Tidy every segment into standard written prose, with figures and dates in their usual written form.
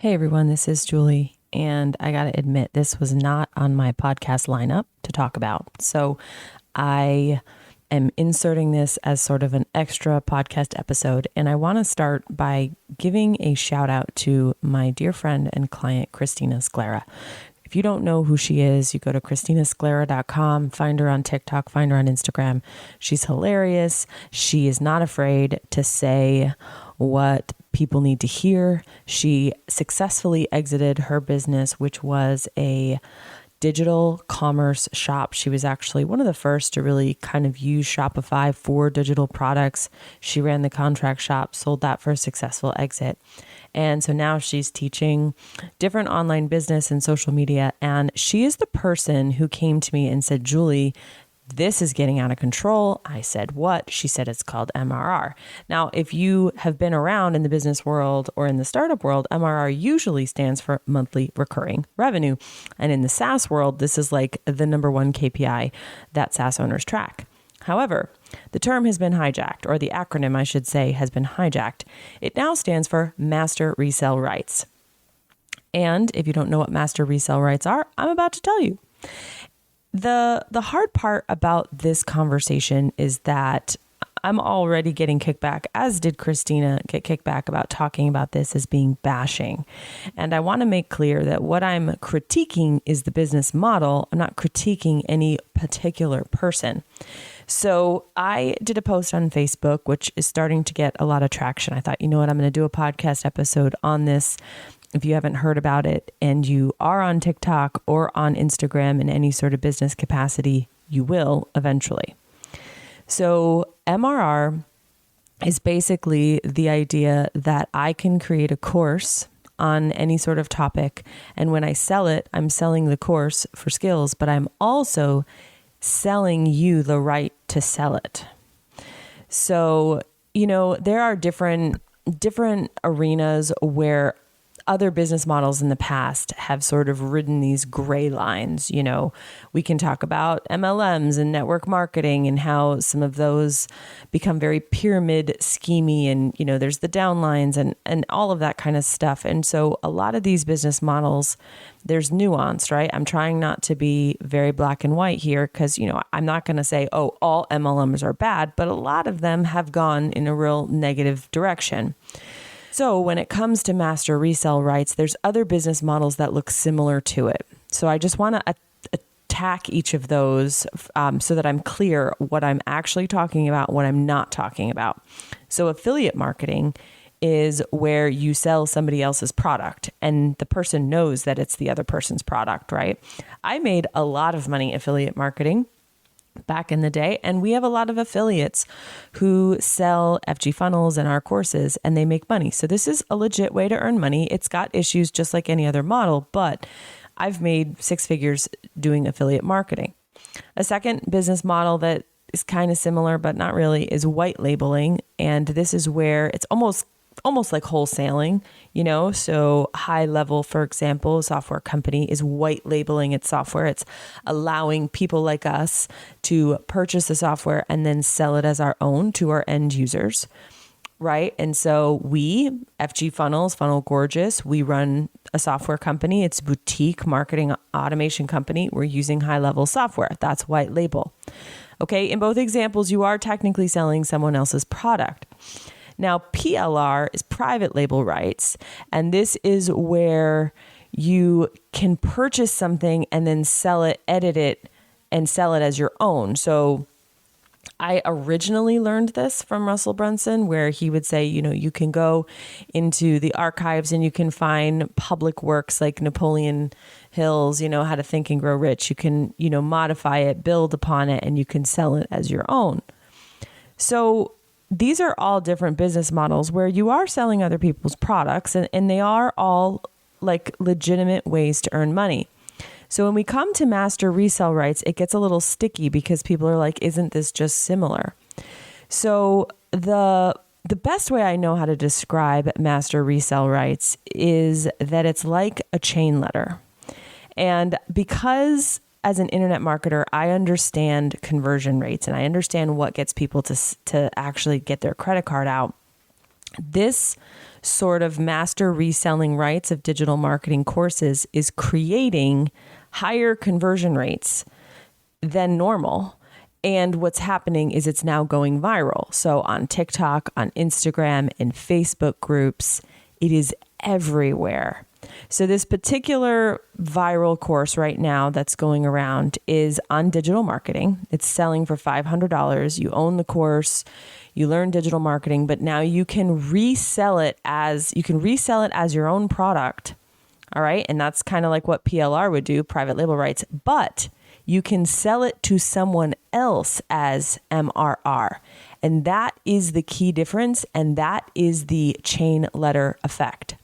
Hey everyone, this is Julie, and I gotta admit, this was not on my podcast lineup to talk about. So I am inserting this as sort of an extra podcast episode, and I want to start by giving a shout out to my dear friend and client, Christina Sclera. If you don't know who she is, you go to christinasclera.com, find her on TikTok, find her on Instagram. She's hilarious. She is not afraid to say what people need to hear. She successfully exited her business, which was a digital commerce shop. She was actually one of the first to really kind of use Shopify for digital products. She ran the contract shop, sold that for a successful exit. And so now she's teaching different online business and social media. And she is the person who came to me and said, Julie, this is getting out of control. I said, what? She said, it's called MRR. Now, if you have been around in the business world or in the startup world, MRR usually stands for monthly recurring revenue. And in the SaaS world, this is like the number one KPI that SaaS owners track. However, the term has been hijacked, or the acronym, I should say, has been hijacked. It now stands for Master Resale Rights. And if you don't know what Master Resale Rights are, I'm about to tell you. The hard part about this conversation is that I'm already getting kickback, as did Christina get kickback about talking about this as being bashing. And I want to make clear that what I'm critiquing is the business model. I'm not critiquing any particular person. So I did a post on Facebook, which is starting to get a lot of traction. I thought, you know what, I'm going to do a podcast episode on this. If you haven't heard about it and you are on TikTok or on Instagram in any sort of business capacity, you will eventually. So MRR is basically the idea that I can create a course on any sort of topic. And when I sell it, I'm selling the course for skills, but I'm also selling you the right to sell it. So, you know, there are different arenas where other business models in the past have sort of ridden these gray lines. You know, we can talk about MLMs and network marketing and how some of those become very pyramid schemey, and, you know, there's the downlines and all of that kind of stuff. And so a lot of these business models, there's nuance, right? I'm trying not to be very black and white here because, you know, I'm not going to say, oh, all MLMs are bad, but a lot of them have gone in a real negative direction. So when it comes to master resale rights, there's other business models that look similar to it. So I just want to attack each of those so that I'm clear what I'm actually talking about, what I'm not talking about. So affiliate marketing is where you sell somebody else's product and the person knows that it's the other person's product, right? I made a lot of money affiliate marketing back in the day. And we have a lot of affiliates who sell FG funnels and our courses, and they make money. So this is a legit way to earn money. It's got issues just like any other model, but I've made six figures doing affiliate marketing. A second business model that is kind of similar, but not really, is white labeling. And this is where it's almost like wholesaling, you know. So High Level, for example, a software company, is white labeling its software. It's allowing people like us to purchase the software and then sell it as our own to our end users, right? And so we, FG Funnels, Funnel Gorgeous, we run a software company. It's a boutique marketing automation company. We're using High Level software. That's white label. Okay, in both examples, you are technically selling someone else's product. Now, PLR is private label rights, and this is where you can purchase something and then sell it, edit it, and sell it as your own. So I originally learned this from Russell Brunson, where he would say, you know, you can go into the archives and you can find public works like Napoleon Hill's, you know, How to Think and Grow Rich. You can, you know, modify it, build upon it, and you can sell it as your own. So these are all different business models where you are selling other people's products, and they are all like legitimate ways to earn money. So when we come to master resale rights, it gets a little sticky because people are like, isn't this just similar? So the best way I know how to describe master resale rights is that it's like a chain letter. And because as an internet marketer, I understand conversion rates and I understand what gets people to actually get their credit card out. This sort of master reselling rights of digital marketing courses is creating higher conversion rates than normal. And what's happening is it's now going viral. So on TikTok, on Instagram, in Facebook groups, it is everywhere. So this particular viral course right now that's going around is on digital marketing. It's selling for $500. You own the course, you learn digital marketing, but now you can resell it as your own product. All right. And that's kind of like what PLR would do, private label rights, but you can sell it to someone else as MRR. And that is the key difference. And that is the chain letter effect.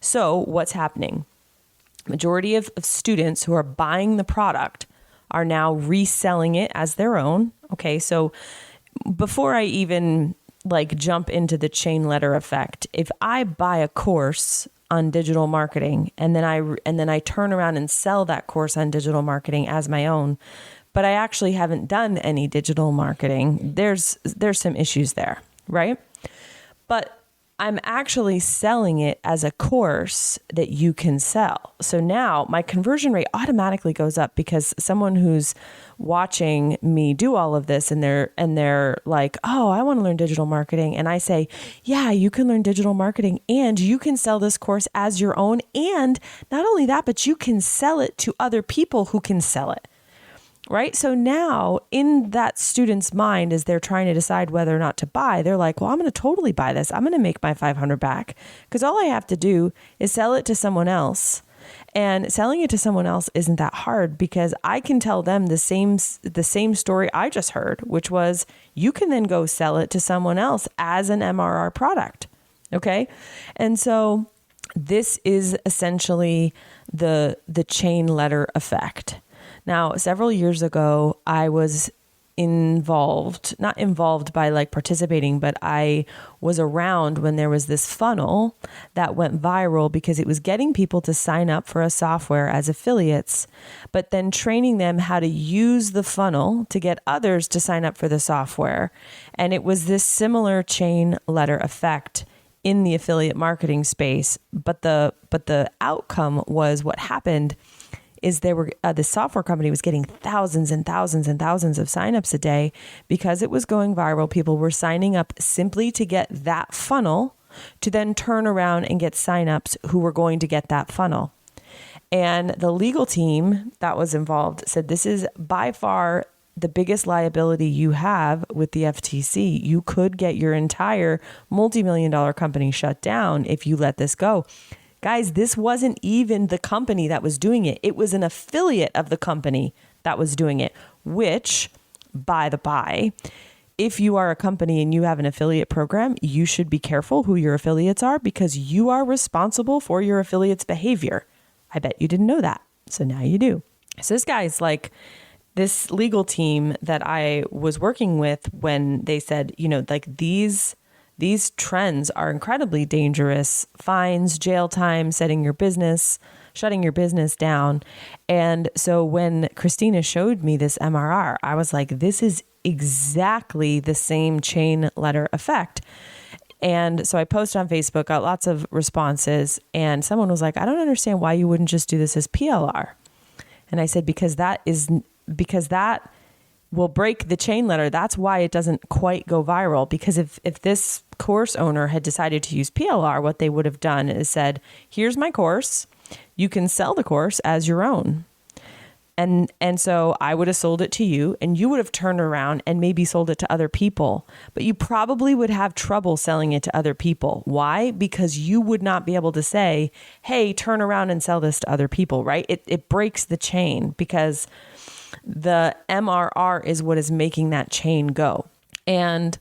So what's happening? Majority of students who are buying the product are now reselling it as their own. Okay, so before I even jump into the chain letter effect, if I buy a course on digital marketing and then I turn around and sell that course on digital marketing as my own, but I actually haven't done any digital marketing, there's some issues there, right? But I'm actually selling it as a course that you can sell. So now my conversion rate automatically goes up because someone who's watching me do all of this and they're like, oh, I want to learn digital marketing. And I say, yeah, you can learn digital marketing and you can sell this course as your own. And not only that, but you can sell it to other people who can sell it. Right? So now in that student's mind, as they're trying to decide whether or not to buy, they're like, well, I'm going to totally buy this. I'm going to make my $500 back because all I have to do is sell it to someone else. And selling it to someone else isn't that hard because I can tell them the same story I just heard, which was you can then go sell it to someone else as an MRR product. Okay. And so this is essentially the chain letter effect. Now, several years ago, I was not involved by participating, but I was around when there was this funnel that went viral because it was getting people to sign up for a software as affiliates, but then training them how to use the funnel to get others to sign up for the software. And it was this similar chain letter effect in the affiliate marketing space. But the outcome was what happened is the software company was getting thousands and thousands and thousands of signups a day because it was going viral. People were signing up simply to get that funnel to then turn around and get signups who were going to get that funnel. And the legal team that was involved said, this is by far the biggest liability you have with the FTC. You could get your entire multi-million-dollar company shut down if you let this go. Guys, this wasn't even the company that was doing it. It was an affiliate of the company that was doing it, which, by the by, if you are a company and you have an affiliate program, you should be careful who your affiliates are because you are responsible for your affiliates' behavior. I bet you didn't know that. So now you do. So this guy's this legal team that I was working with when they said, these trends are incredibly dangerous. Fines, jail time, shutting your business down. And so when Christina showed me this MRR, I was like, this is exactly the same chain letter effect. And so I posted on Facebook, got lots of responses, and someone was like, I don't understand why you wouldn't just do this as PLR. And I said, because that will break the chain letter. That's why it doesn't quite go viral. Because if this course owner had decided to use PLR, what they would have done is said, here's my course. You can sell the course as your own. And so I would have sold it to you and you would have turned around and maybe sold it to other people, but you probably would have trouble selling it to other people. Why? Because you would not be able to say, hey, turn around and sell this to other people, right? It breaks the chain because the MRR is what is making that chain go. And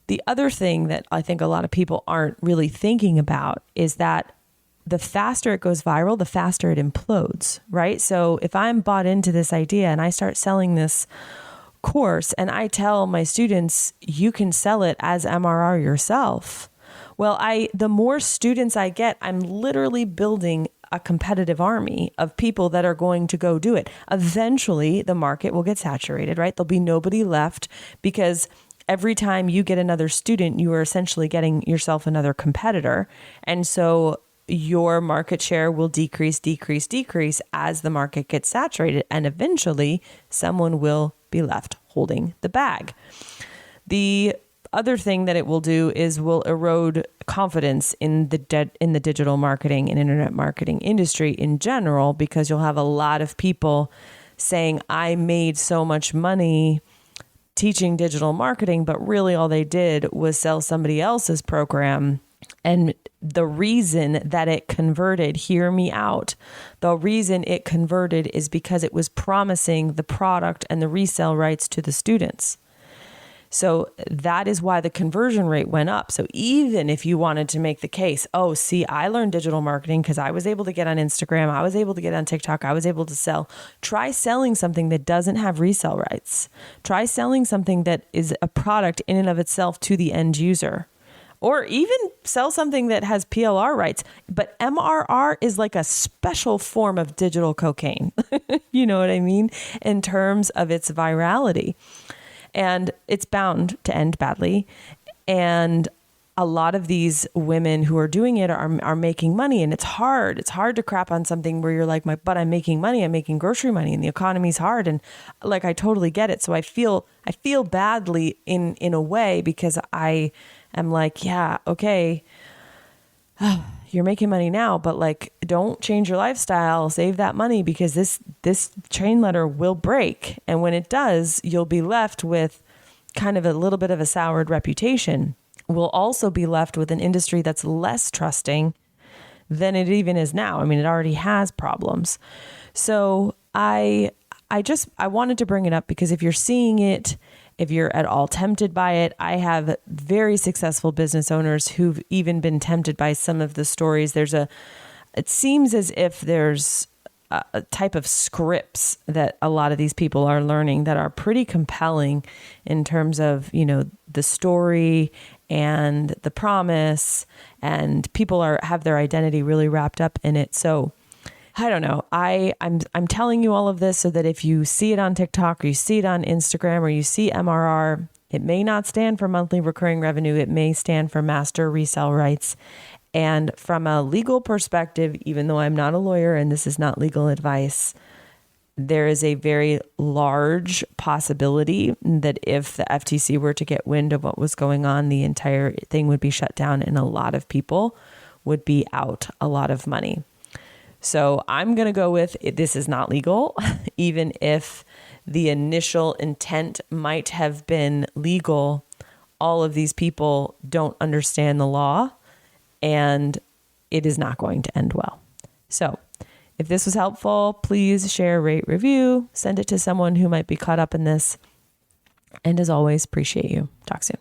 the other thing that I think a lot of people aren't really thinking about is that the faster it goes viral, the faster it implodes, right? So if I'm bought into this idea and I start selling this course and I tell my students, you can sell it as MRR yourself. Well, the more students I get, I'm literally building a competitive army of people that are going to go do it. Eventually, the market will get saturated, right? There'll be nobody left because every time you get another student, you are essentially getting yourself another competitor. And so your market share will decrease as the market gets saturated. And eventually someone will be left holding the bag. The other thing that it will do is will erode confidence in the digital marketing and internet marketing industry in general, because you'll have a lot of people saying, I made so much money teaching digital marketing, but really all they did was sell somebody else's program. And the reason that it converted, hear me out, the reason it converted is because it was promising the product and the resale rights to the students. So that is why the conversion rate went up. So even if you wanted to make the case, oh, see, I learned digital marketing because I was able to get on Instagram, I was able to get on TikTok, I was able to sell. Try selling something that doesn't have resale rights. Try selling something that is a product in and of itself to the end user. Or even sell something that has PLR rights. But MRR is like a special form of digital cocaine. You know what I mean? In terms of its virality. And it's bound to end badly. And a lot of these women who are doing it are making money. And it's hard. It's hard to crap on something where you're like, but I'm making money. I'm making grocery money and the economy's hard. And like, I totally get it. So I feel badly in a way, because I am like, yeah, okay, you're making money now, but like, don't change your lifestyle, save that money, because this chain letter will break. And when it does, you'll be left with kind of a little bit of a soured reputation. We'll also be left with an industry that's less trusting than it even is now. I mean, it already has problems. So I wanted to bring it up because if you're seeing it, if you're at all tempted by it, I have very successful business owners who've even been tempted by some of the stories. It seems as if there's a type of scripts that a lot of these people are learning that are pretty compelling in terms of, the story and the promise, and people have their identity really wrapped up in it. So I don't know. I'm telling you all of this so that if you see it on TikTok or you see it on Instagram or you see MRR, it may not stand for monthly recurring revenue. It may stand for master resale rights. And from a legal perspective, even though I'm not a lawyer and this is not legal advice, there is a very large possibility that if the FTC were to get wind of what was going on, the entire thing would be shut down and a lot of people would be out a lot of money. So I'm going to go with this is not legal, even if the initial intent might have been legal. All of these people don't understand the law, and it is not going to end well. So if this was helpful, please share, rate, review, send it to someone who might be caught up in this. And as always, appreciate you. Talk soon.